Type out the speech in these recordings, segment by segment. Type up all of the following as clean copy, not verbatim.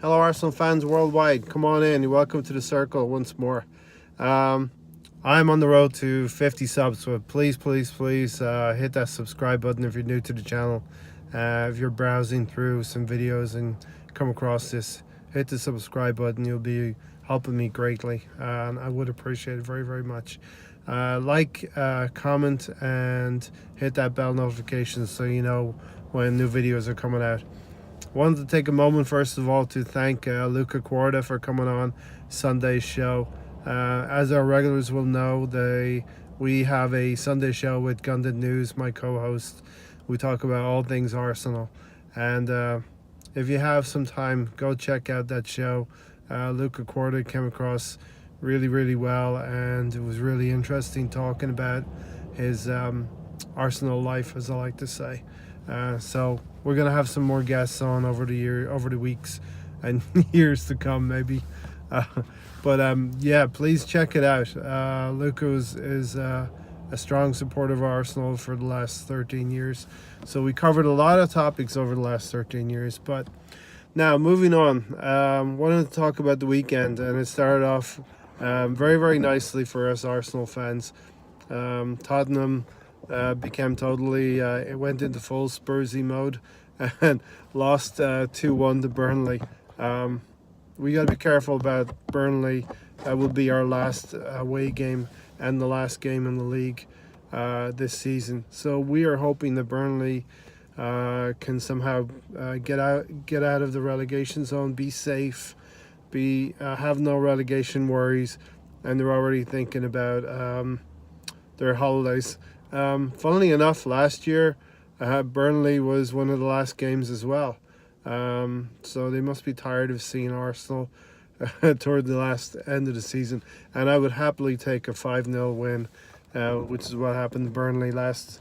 Hello, Arsenal fans worldwide. Come on in. You're welcome to the circle once more. Um, I'm on the road to 50 subs, so please hit that subscribe button if you're new to the channel. If you're browsing through some videos and come across this, hit the subscribe button. You'll be helping me greatly, and I would appreciate it very, very much. Comment, and hit that bell notification so you know when new videos are coming out. Wanted to take a moment, first of all, to thank Luca Quarta for coming on Sunday's show. As our regulars will know, we have a Sunday show with Gunded News, my co-host. We talk about all things Arsenal. And if you have some time, go check out that show. Luca Quarta came across really, really well, and it was really interesting talking about his Arsenal life, as I like to say. So we're gonna have some more guests on over the weeks and years to come, maybe. Please check it out. Luca is a strong supporter of Arsenal for the last 13 years. So we covered a lot of topics over the last 13 years. But now, moving on, wanted to talk about the weekend, and it started off very, very nicely for us Arsenal fans. Tottenham became totally, it went into full Spursy mode and lost 2-1 to Burnley. We got to be careful about Burnley. That will be our last away game and the last game in the league this season. So we are hoping that Burnley can somehow get out of the relegation zone, be safe, have no relegation worries, and they're already thinking about their holidays. Funnily enough, last year Burnley was one of the last games as well. So they must be tired of seeing Arsenal toward the last end of the season. And I would happily take a 5-0 win, which is what happened to Burnley last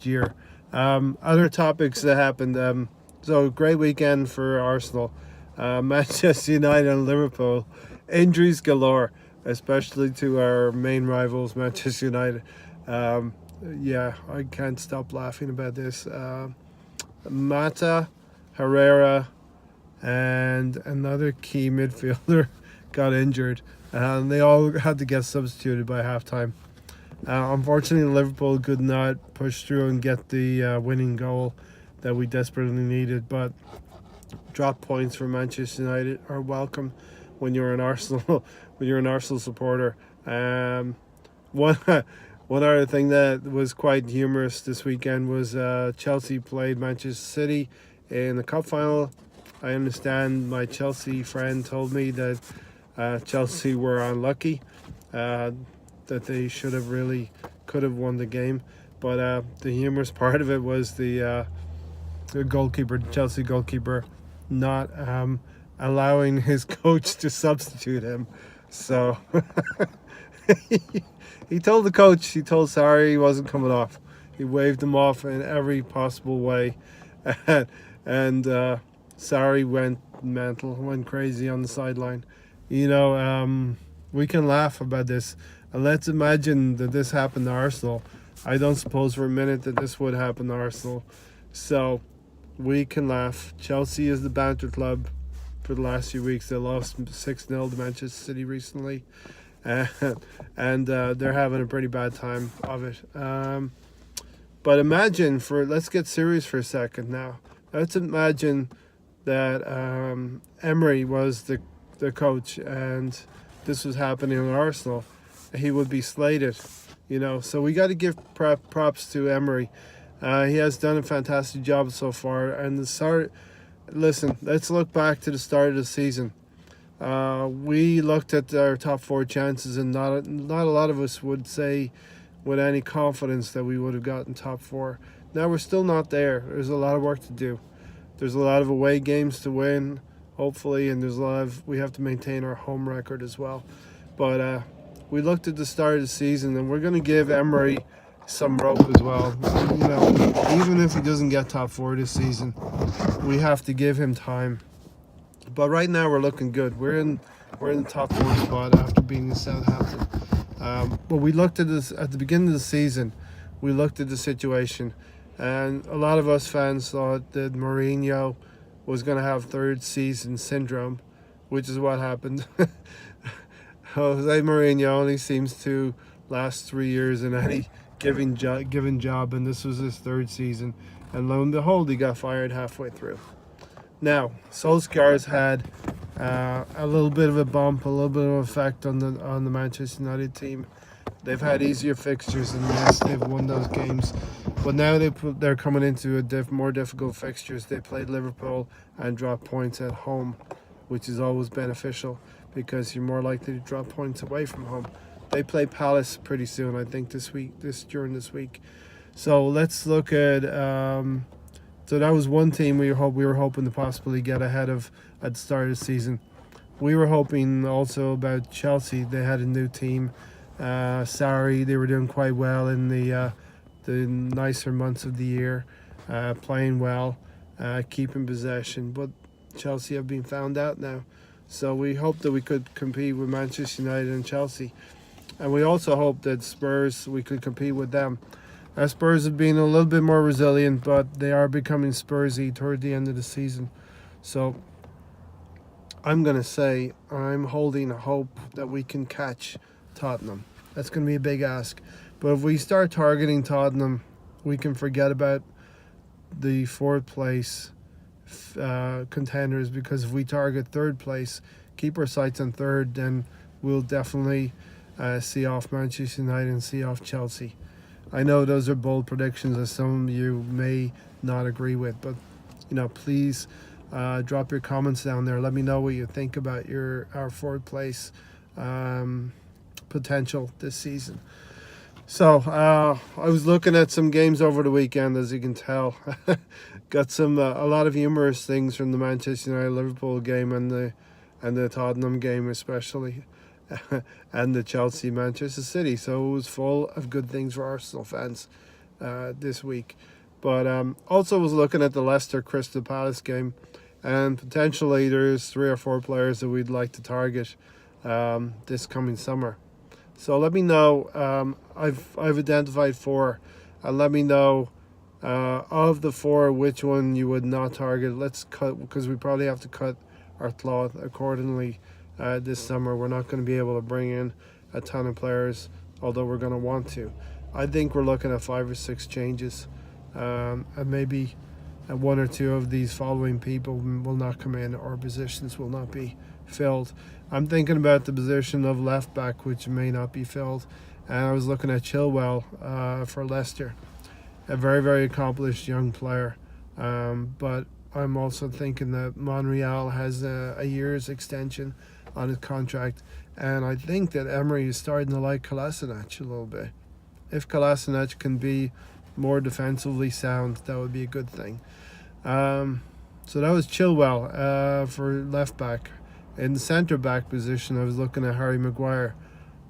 year. Other topics that happened. So great weekend for Arsenal. Manchester United and Liverpool. Injuries galore, especially to our main rivals, Manchester United. I can't stop laughing about this. Mata, Herrera, and another key midfielder got injured, and they all had to get substituted by halftime. Unfortunately, Liverpool could not push through and get the winning goal that we desperately needed, but drop points for Manchester United are welcome when you're an Arsenal supporter. One other thing that was quite humorous this weekend was Chelsea played Manchester City in the cup final. I understand my Chelsea friend told me that Chelsea were unlucky, that they could have won the game. But the humorous part of it was the Chelsea goalkeeper, not allowing his coach to substitute him. So he told the coach, Sarri he wasn't coming off. He waved him off in every possible way. And Sarri went mental, went crazy on the sideline. We can laugh about this. And let's imagine that this happened to Arsenal. I don't suppose for a minute that this would happen to Arsenal. So we can laugh. Chelsea is the banter club for the last few weeks. They lost 6-0 to Manchester City recently. And they're having a pretty bad time of it. But imagine, let's get serious for a second now. Let's imagine that Emery was the coach and this was happening at Arsenal. He would be slated, So we got to give props to Emery. He has done a fantastic job so far. And listen, let's look back to the start of the season. We looked at our top 4 chances, and not a lot of us would say with any confidence that we would have gotten top 4. Now we're still not there. There's a lot of work to do. There's a lot of away games to win, hopefully, and we have to maintain our home record as well. But we looked at the start of the season, and we're going to give Emery some rope as well. Even if he doesn't get top 4 this season, we have to give him time. But right now we're looking good. We're in the top 4 spot after beating Southampton. But we looked at this at the beginning of the season. We looked at the situation, and a lot of us fans thought that Mourinho was going to have third season syndrome, which is what happened. Jose Mourinho only seems to last 3 years in any given job, and this was his third season. And lo and behold, he got fired halfway through. Now, Solskjaer's had a little bit of a bump, a little bit of effect on the Manchester United team. They've had easier fixtures, and yes, they've won those games. But now they're coming into more difficult fixtures. They played Liverpool and dropped points at home, which is always beneficial because you're more likely to drop points away from home. They play Palace pretty soon, I think, during this week. So let's look at. So that was one team we were hoping to possibly get ahead of at the start of the season. We were hoping also about Chelsea. They had a new team. Sorry, they were doing quite well in the nicer months of the year, playing well, keeping possession. But Chelsea have been found out now. So we hope that we could compete with Manchester United and Chelsea. And we also hope that Spurs, we could compete with them. Spurs have been a little bit more resilient, but they are becoming Spursy toward the end of the season. So I'm going to say I'm holding hope that we can catch Tottenham. That's going to be a big ask. But if we start targeting Tottenham, we can forget about the fourth place contenders, because if we target third place, keep our sights on third, then we'll definitely see off Manchester United and see off Chelsea. I know those are bold predictions that some of you may not agree with, but please drop your comments down there. Let me know what you think about our fourth place potential this season. So I was looking at some games over the weekend, as you can tell. Got a lot of humorous things from the Manchester United Liverpool game and the Tottenham game especially. And the Chelsea Manchester City. So it was full of good things for Arsenal fans this week. But also was looking at the Leicester Crystal Palace game, and potentially there's 3 or 4 players that we'd like to target this coming summer. So let me know. I've identified 4, and let me know of the 4 which one you would not target. Let's cut, because we probably have to cut our cloth accordingly. This summer we're not going to be able to bring in a ton of players, although we're going to want to. I think we're looking at 5 or 6 changes, and maybe 1 or 2 of these following people will not come in, or positions will not be filled. I'm thinking about the position of left back, which may not be filled, and I was looking at Chilwell for Leicester, a very, very accomplished young player, but I'm also thinking that Monreal has a year's extension on his contract, and I think that Emery is starting to like Kolasinac a little bit. If Kolasinac can be more defensively sound, that would be a good thing. So that was Chilwell for left back. In the centre back position, I was looking at Harry Maguire.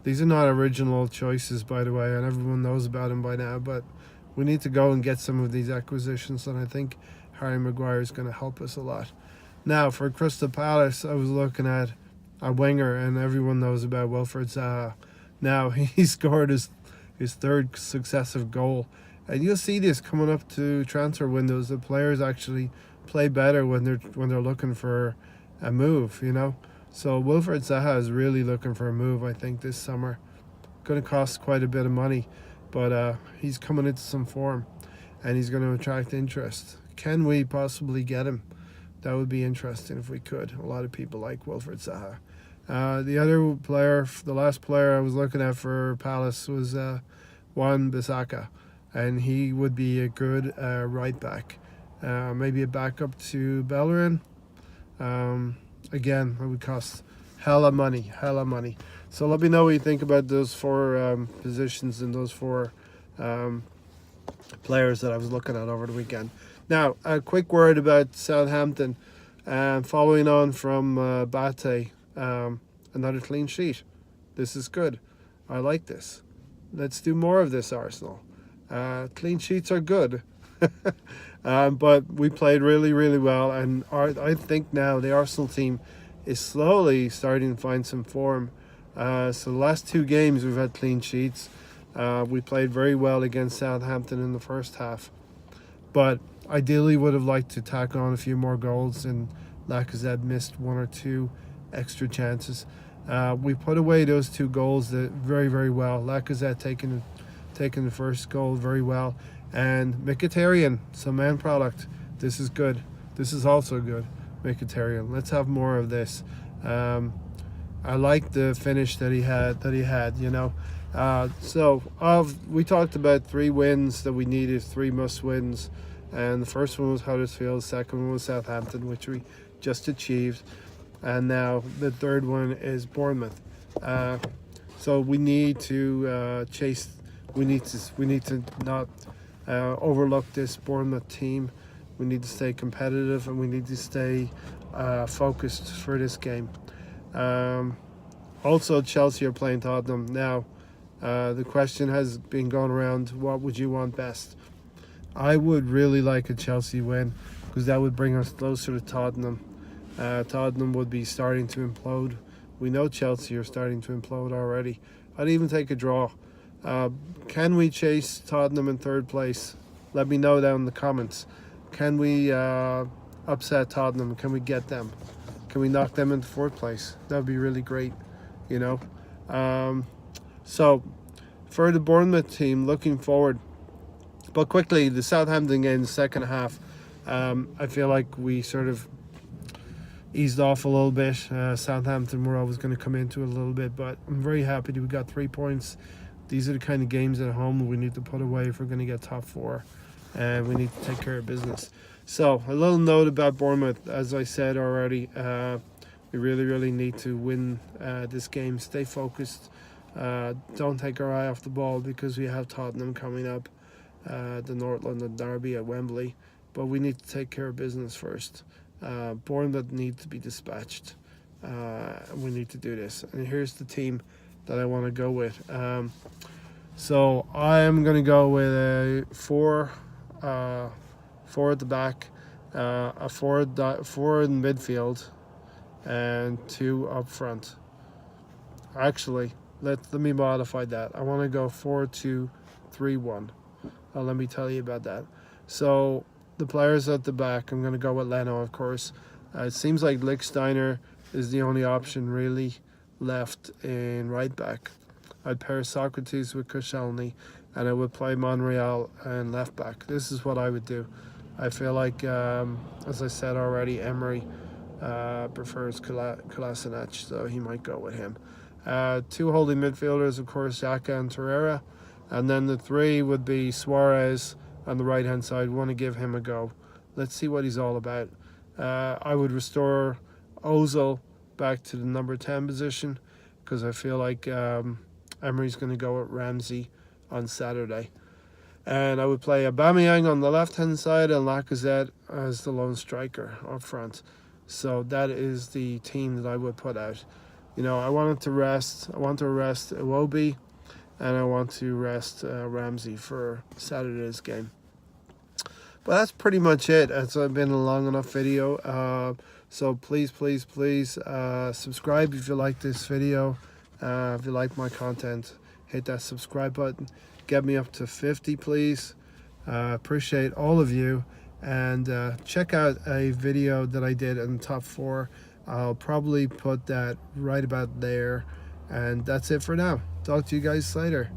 These are not original choices, by the way, and everyone knows about him by now, but we need to go and get some of these acquisitions, and I think Harry Maguire is going to help us a lot. Now, for Crystal Palace, I was looking at a winger, and everyone knows about Wilfried Zaha. Now, he scored his 3rd successive goal, and you'll see this coming up to transfer windows. The players actually play better when they're looking for a move, So Wilfried Zaha is really looking for a move, I think, this summer. Going to cost quite a bit of money, but he's coming into some form, and he's going to attract interest. Can we possibly get him? That would be interesting if we could. A lot of people like Wilfried Zaha. The other player, the last player I was looking at for Palace was Wan-Bissaka, and he would be a good right back. Maybe a backup to Bellerin. Again, it would cost hella money. So let me know what you think about those 4 positions and those 4 players that I was looking at over the weekend. Now, a quick word about Southampton. Following on from Bate, another clean sheet. This is good. I like this. Let's do more of this, Arsenal. Clean sheets are good. But we played really, really well, and I think now the Arsenal team is slowly starting to find some form. So the last 2 games we've had clean sheets. We played very well against Southampton in the first half. But Ideally would have liked to tack on a few more goals, and Lacazette missed one or two extra chances. We put away those 2 goals that very, very well. Lacazette taking the first goal very well, and Mkhitaryan, some man product. This is good. This is also good. Mkhitaryan. Let's have more of this. I like the finish that he had. You know. We talked about 3 wins that we needed, 3 must wins, and the first one was Huddersfield, the second one was Southampton, which we just achieved, and now the third one is Bournemouth. So we need to chase. We need to not overlook this Bournemouth team. We need to stay competitive, and we need to stay focused for this game. Also, Chelsea are playing Tottenham now. The question has been going around, what would you want best? I would really like a Chelsea win, because that would bring us closer to Tottenham. Tottenham would be starting to implode. We know Chelsea are starting to implode already. I'd even take a draw. Can we chase Tottenham in 3rd place? Let me know down in the comments. Can we upset Tottenham? Can we get them? Can we knock them into 4th place? That would be really great, you know. So for the Bournemouth team, looking forward. But quickly, the Southampton game, the second half, I feel like we sort of eased off a little bit. Southampton were always going to come into it a little bit, but I'm very happy that we got 3 points. These are the kind of games at home we need to put away if we're going to get top 4, and we need to take care of business. So a little note about Bournemouth, as I said already, we really, really need to win this game. Stay focused. Don't take our eye off the ball, because we have Tottenham coming up, the North London derby at Wembley, but we need to take care of business first. Bournemouth need to be dispatched. We need to do this. And here's the team that I want to go with. So I am going to go with a 4 at the back, a 4 in midfield, and 2 up front. Actually, let me modify that. I want to go 4-2-3-1. Let me tell you about that. So the players at the back, I'm going to go with Leno, of course. It seems like Lichtsteiner is the only option really left in right back. I'd pair Socrates with Koscielny, and I would play Monreal and left back. This is what I would do. I feel like, as I said already, Emery prefers Kolasinac, so he might go with him. 2 holding midfielders, of course, Xhaka and Torreira. And then the 3 would be Suarez on the right-hand side. We want to give him a go. Let's see what he's all about. I would restore Ozil back to the number 10 position, because I feel like Emery's going to go with Ramsey on Saturday. And I would play Aubameyang on the left-hand side and Lacazette as the lone striker up front. So that is the team that I would put out. You know, I want to rest Iwobi, and I want to rest Ramsey for Saturday's game. But that's pretty much it. It's been a long enough video. So please subscribe if you like this video. If you like my content, hit that subscribe button. Get me up to 50, please. Appreciate all of you. And check out a video that I did in the top 4. I'll probably put that right about there. And that's it for now. Talk to you guys later.